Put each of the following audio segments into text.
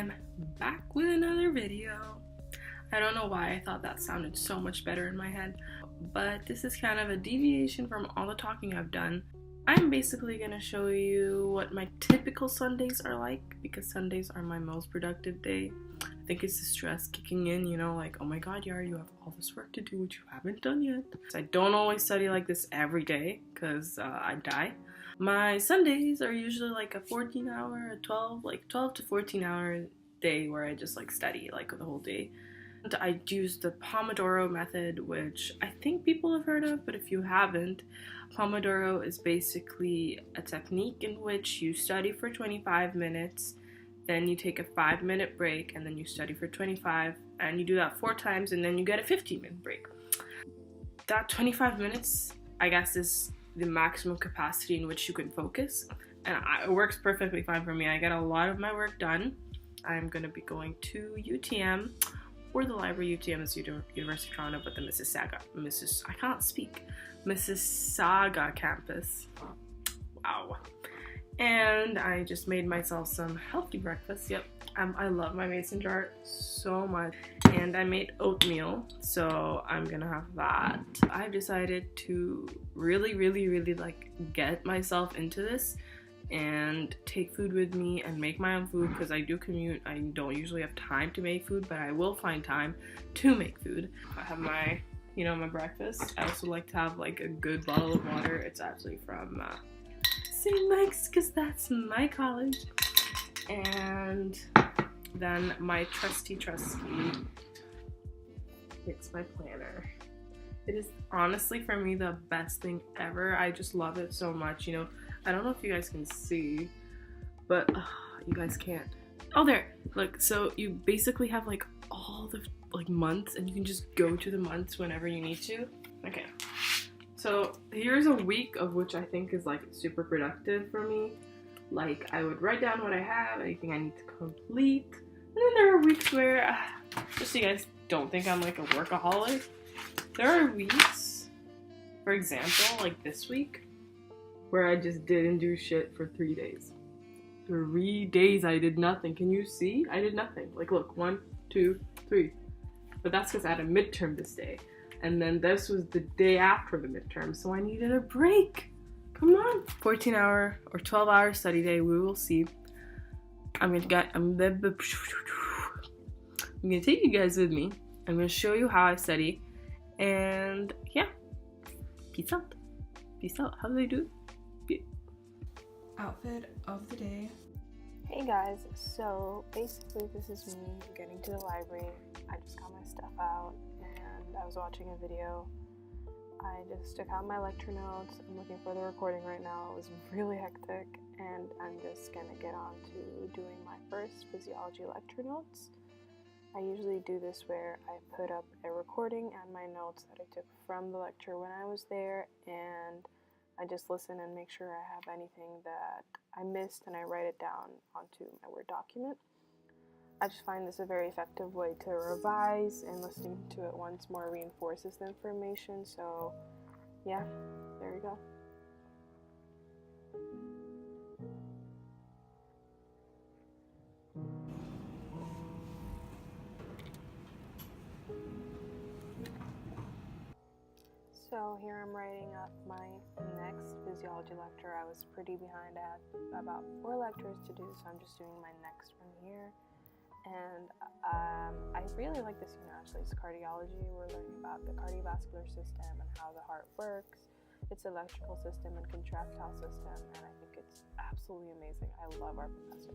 am back with another video. I don't know why I thought that sounded so much better in my head, but this is kind of a deviation from all the talking I've done. I'm basically going to show you what my typical Sundays are like, because Sundays are my most productive day. I think it's the stress kicking in, you know, like, oh my god, Yara, you have all this work to do which you haven't done yet. So I don't always study like this every day, because I die. My Sundays are usually like a 12 to 14 hour day where I just like study like the whole day. And I use the Pomodoro method, which I think people have heard of, but if you haven't, Pomodoro is basically a technique in which you study for 25 minutes, then you take a 5-minute break, and then you study for 25, and you do that 4 times, and then you get a 15-minute break. That 25 minutes, I guess, is the maximum capacity in which you can focus, and it works perfectly fine for me. I get a lot of my work done. I'm going to be going to UTM, or the library. UTM is University of Toronto, but the Mississauga campus. Wow. And I just made myself some healthy breakfast. Yep, I love my mason jar so much. And I made oatmeal, so I'm gonna have that. I've decided to really like get myself into this and take food with me and make my own food, because I do commute. I don't usually have time to make food, but I will find time to make food. I have my, my breakfast. I also like to have like a good bottle of water. It's actually from St. Mike's, because that's my college. And then my trusty, it's my planner. It is honestly for me the best thing ever. I just love it so much. I don't know if you guys can see, but you guys can't. Oh, there, look. So you basically have like all the like months, and you can just go to the months whenever you need to. Okay, so here's a week of which I think is like super productive for me. Like, I would write down what I have, anything I need to complete, and then there are weeks where, just so you guys don't think I'm like a workaholic, there are weeks, for example, like this week, where I just didn't do shit for 3 days. 3 days I did nothing. Can you see? I did nothing. Like, look, 1, 2, 3. But that's because I had a midterm this day. And then this was the day after the midterm, so I needed a break. Come on. 14-hour or 12-hour study day, we will see. I'm gonna take you guys with me. I'm gonna show you how I study. And yeah, peace out. Peace out. How do they do? Outfit of the day. Hey guys, so basically this is me getting to the library. I just got my stuff out and I was watching a video. I just took out my lecture notes. I'm looking for the recording right now. It was really hectic, and I'm just gonna get on to doing my first physiology lecture notes. I usually do this where I put up a recording and my notes that I took from the lecture when I was there, and I just listen and make sure I have anything that I missed, and I write it down onto my Word document. I just find this a very effective way to revise, and listening to it once more reinforces the information. So yeah, there you go. So here I'm writing up my next physiology lecture. I was pretty behind. I had about 4 lectures to do, so I'm just doing my next one here. And I really like this unit actually. It's cardiology. We're learning about the cardiovascular system and how the heart works, its electrical system and contractile system, and I think it's absolutely amazing. I love our professor.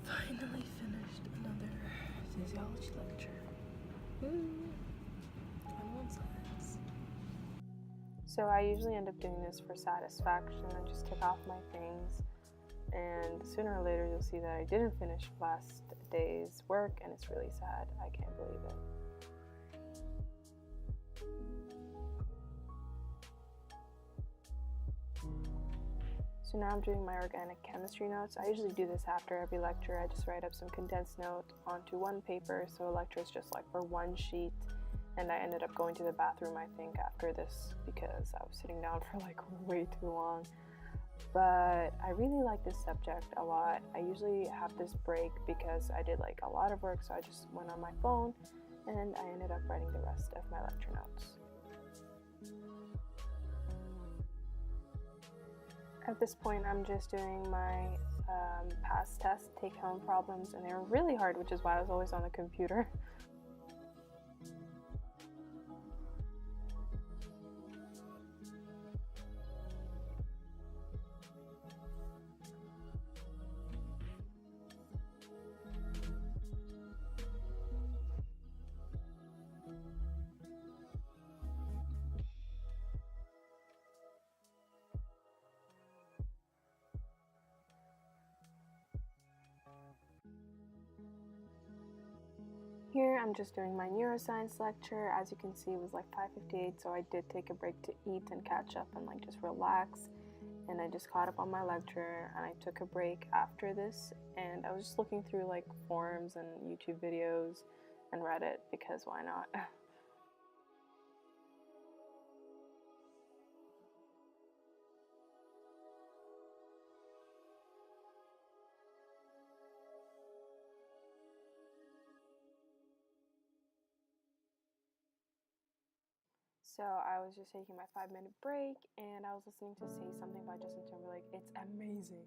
Finally finished another physiology lecture. Woo. So I usually end up doing this for satisfaction. I just take off my things, and sooner or later you'll see that I didn't finish last day's work, and it's really sad. I can't believe it. So now I'm doing my organic chemistry notes. I usually do this after every lecture. I just write up some condensed notes onto one paper, so a lecture is just like for one sheet. And I ended up going to the bathroom, I think, after this because I was sitting down for like way too long. But I really like this subject a lot. I usually have this break because I did like a lot of work, so I just went on my phone and I ended up writing the rest of my lecture notes. At this point, I'm just doing my past test take-home problems, and they were really hard, which is why I was always on the computer. Here I'm just doing my neuroscience lecture. As you can see, it was like 5:58, so I did take a break to eat and catch up and like just relax. And I just caught up on my lecture, and I took a break after this, and I was just looking through like forums and YouTube videos and Reddit because why not? So I was just taking my 5-minute break, and I was listening to Say Something by Justin Timberlake. It's amazing.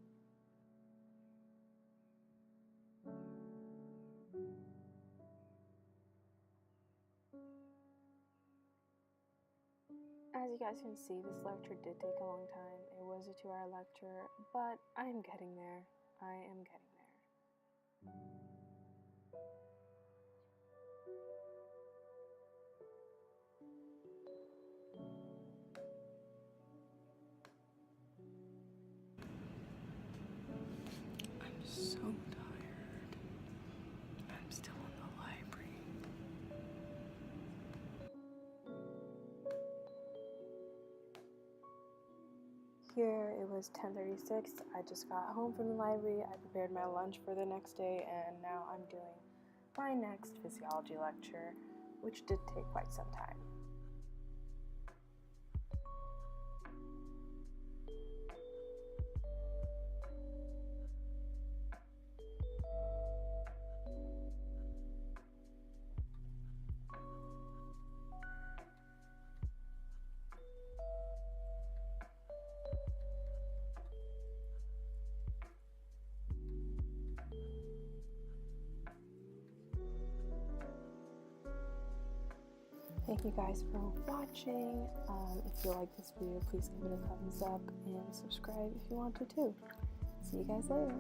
As you guys can see, this lecture did take a long time. It was a 2-hour lecture, but I am getting there. I am getting there. I'm so tired. I'm still in the library. Here it was 10:36. I just got home from the library. I prepared my lunch for the next day, and now I'm doing my next physiology lecture, which did take quite some time. Thank you guys for watching. If you like this video, please give it a thumbs up and subscribe if you want to too. See you guys later.